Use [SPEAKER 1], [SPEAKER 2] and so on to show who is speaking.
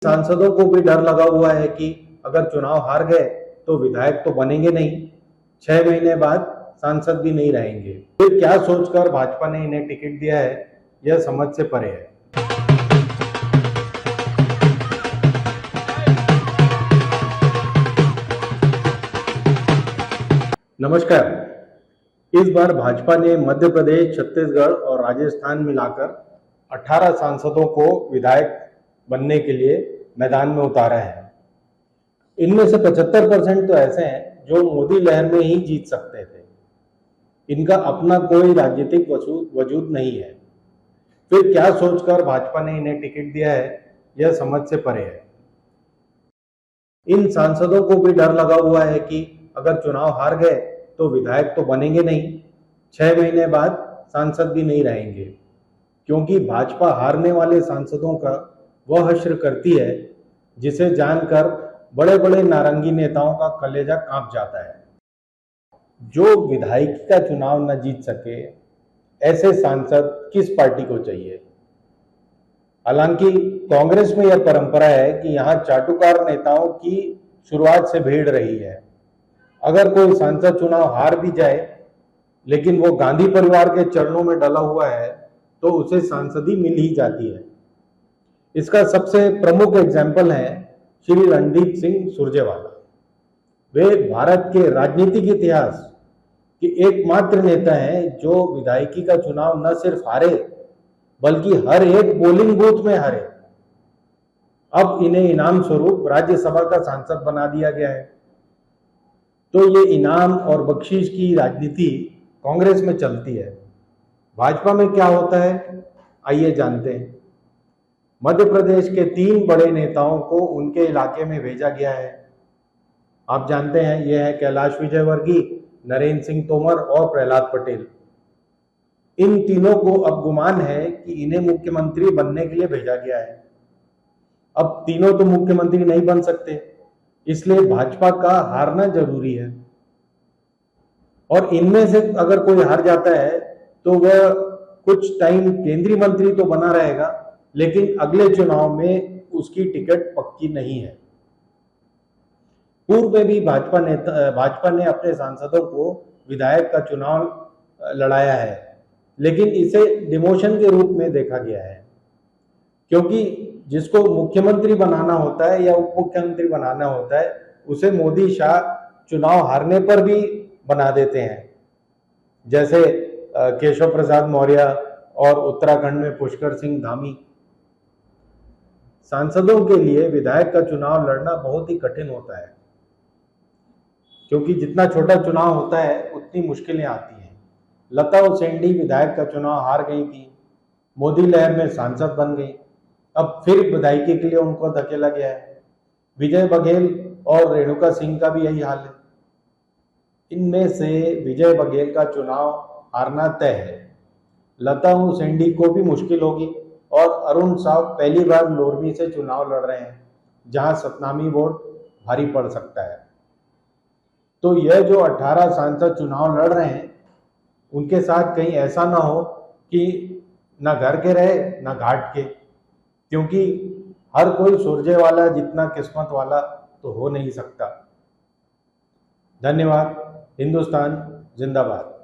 [SPEAKER 1] सांसदों को भी डर लगा हुआ है कि अगर चुनाव हार गए तो विधायक तो बनेंगे नहीं, 6 महीने बाद सांसद भी नहीं रहेंगे। फिर क्या सोचकर भाजपा ने इन्हें टिकट दिया है, यह समझ से परे है। नमस्कार। इस बार भाजपा ने मध्य प्रदेश, छत्तीसगढ़ और राजस्थान मिलाकर 18 सांसदों को विधायक बनने के लिए मैदान में उतारा है। इनमें से 75% तो ऐसे हैं जो मोदी लहर में ही जीत सकते थे। इनका अपना कोई राजनीतिक वजूद नहीं है। फिर क्या सोचकर भाजपा ने इन्हें टिकट दिया है, यह समझ से परे है। इन सांसदों को भी डर लगा हुआ है कि अगर चुनाव हार गए तो विधायक तो बनेंगे नहीं, 6 महीने बाद सांसद भी नहीं रहेंगे, क्योंकि भाजपा हारने वाले सांसदों का वह हश्र करती है जिसे जानकर बड़े बड़े नारंगी नेताओं का कलेजा कांप जाता है। जो विधायकी का चुनाव न जीत सके, ऐसे सांसद किस पार्टी को चाहिए। हालांकि कांग्रेस में यह परंपरा है कि यहाँ चाटुकार नेताओं की शुरुआत से भीड़ रही है। अगर कोई सांसद चुनाव हार भी जाए लेकिन वो गांधी परिवार के चरणों में डला हुआ है तो उसे सांसदी मिल ही जाती है। इसका सबसे प्रमुख एग्जाम्पल है श्री रणदीप सिंह सुरजेवाला। वे भारत के राजनीतिक इतिहास के एकमात्र नेता हैं जो विधायकी का चुनाव न सिर्फ हारे बल्कि हर एक पोलिंग बूथ में हारे। अब इन्हें इनाम स्वरूप राज्यसभा का सांसद बना दिया गया है। तो ये इनाम और बख्शीश की राजनीति कांग्रेस में चलती है। भाजपा में क्या होता है, आइए जानते हैं। मध्य प्रदेश के 3 बड़े नेताओं को उनके इलाके में भेजा गया है। आप जानते हैं, यह है कैलाश विजयवर्गीय, नरेंद्र सिंह तोमर और प्रहलाद पटेल। इन तीनों को अब गुमान है कि इन्हें मुख्यमंत्री बनने के लिए भेजा गया है। अब तीनों तो मुख्यमंत्री नहीं बन सकते, इसलिए भाजपा का हारना जरूरी है। और इनमें से अगर कोई हार जाता है तो वह कुछ टाइम केंद्रीय मंत्री तो बना रहेगा, लेकिन अगले चुनाव में उसकी टिकट पक्की नहीं है। पूर्व में भी भाजपा ने अपने सांसदों को विधायक का चुनाव लड़ाया है, लेकिन इसे डिमोशन के रूप में देखा गया है, क्योंकि जिसको मुख्यमंत्री बनाना होता है या उप मुख्यमंत्री बनाना होता है उसे मोदी शाह चुनाव हारने पर भी बना देते हैं। जैसे केशव प्रसाद मौर्य और उत्तराखंड में पुष्कर सिंह धामी। सांसदों के लिए विधायक का चुनाव लड़ना बहुत ही कठिन होता है, क्योंकि जितना छोटा चुनाव होता है उतनी मुश्किलें आती हैं। लता उसेंडी विधायक का चुनाव हार गई थी, मोदी लहर में सांसद बन गई, अब फिर विधायकी के लिए उनको धकेला गया है। विजय बघेल और रेणुका सिंह का भी यही हाल है। इनमें से विजय बघेल का चुनाव हारना तय है। लता उसेंडी को भी मुश्किल होगी और अरुण साव पहली बार लोरमी से चुनाव लड़ रहे हैं, जहां सतनामी वोट भारी पड़ सकता है। तो यह जो 18 सांसद चुनाव लड़ रहे हैं, उनके साथ कहीं ऐसा ना हो कि ना घर के रहे ना घाट के, क्योंकि हर कोई सुरजेवाला जितना किस्मत वाला तो हो नहीं सकता। धन्यवाद। हिंदुस्तान जिंदाबाद।